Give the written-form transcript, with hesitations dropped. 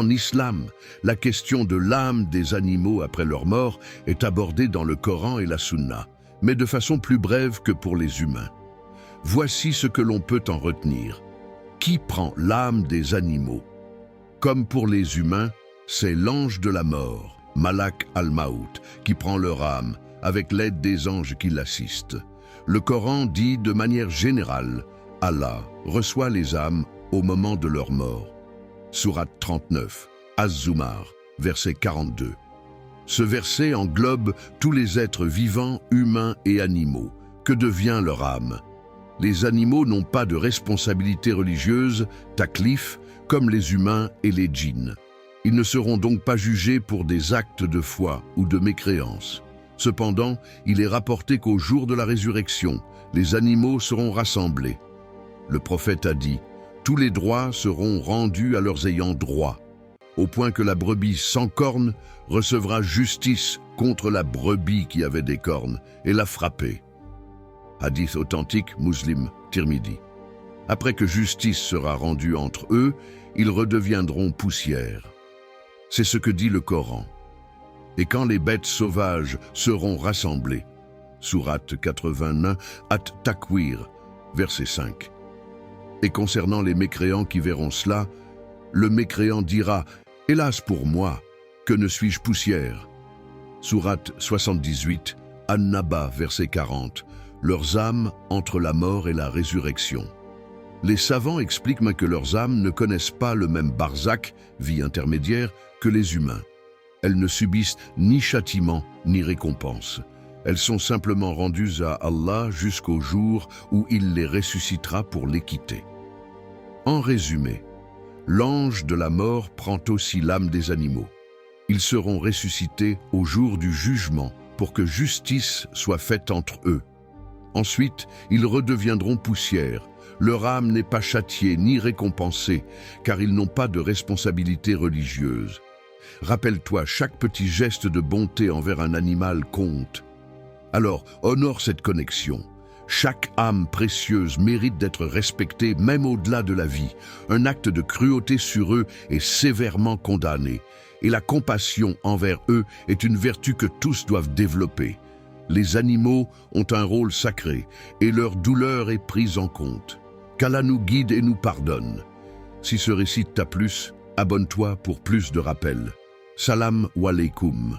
En islam, la question de l'âme des animaux après leur mort est abordée dans le Coran et la Sunna, mais de façon plus brève que pour les humains. Voici ce que l'on peut en retenir. Qui prend l'âme des animaux? Comme pour les humains, c'est l'ange de la mort, Malak al-Maout, qui prend leur âme, avec l'aide des anges qui l'assistent. Le Coran dit de manière générale, Allah reçoit les âmes au moment de leur mort. Sourate 39, Az-Zumar, verset 42. Ce verset englobe tous les êtres vivants, humains et animaux. Que devient leur âme? Les animaux n'ont pas de responsabilité religieuse, taklif, comme les humains et les djinns. Ils ne seront donc pas jugés pour des actes de foi ou de mécréance. Cependant, il est rapporté qu'au jour de la résurrection, les animaux seront rassemblés. Le prophète a dit: « Tous les droits seront rendus à leurs ayants droit, au point que la brebis sans cornes recevra justice contre la brebis qui avait des cornes et la frapper. » Hadith authentique, Muslim, Tirmidhi. Après que justice sera rendue entre eux, ils redeviendront poussière. C'est ce que dit le Coran. Et quand les bêtes sauvages seront rassemblées, Sourate 81, At-Takwir, verset 5. Et concernant les mécréants qui verront cela, le mécréant dira: « Hélas pour moi, que ne suis-je poussière ?» Sourate 78, An-Naba, verset 40. Leurs âmes entre la mort et la résurrection. Les savants expliquent que leurs âmes ne connaissent pas le même barzakh, vie intermédiaire, que les humains. Elles ne subissent ni châtiment ni récompense. Elles sont simplement rendues à Allah jusqu'au jour où il les ressuscitera pour les quitter. En résumé, l'ange de la mort prend aussi l'âme des animaux. Ils seront ressuscités au jour du jugement pour que justice soit faite entre eux. Ensuite, ils redeviendront poussière. Leur âme n'est pas châtiée ni récompensée, car ils n'ont pas de responsabilité religieuse. Rappelle-toi, chaque petit geste de bonté envers un animal compte. Alors, honore cette connexion. Chaque âme précieuse mérite d'être respectée même au-delà de la vie. Un acte de cruauté sur eux est sévèrement condamné. Et la compassion envers eux est une vertu que tous doivent développer. Les animaux ont un rôle sacré et leur douleur est prise en compte. Qu'Allah nous guide et nous pardonne. Si ce récit t'a plu, abonne-toi pour plus de rappels. Salam wa alaikum.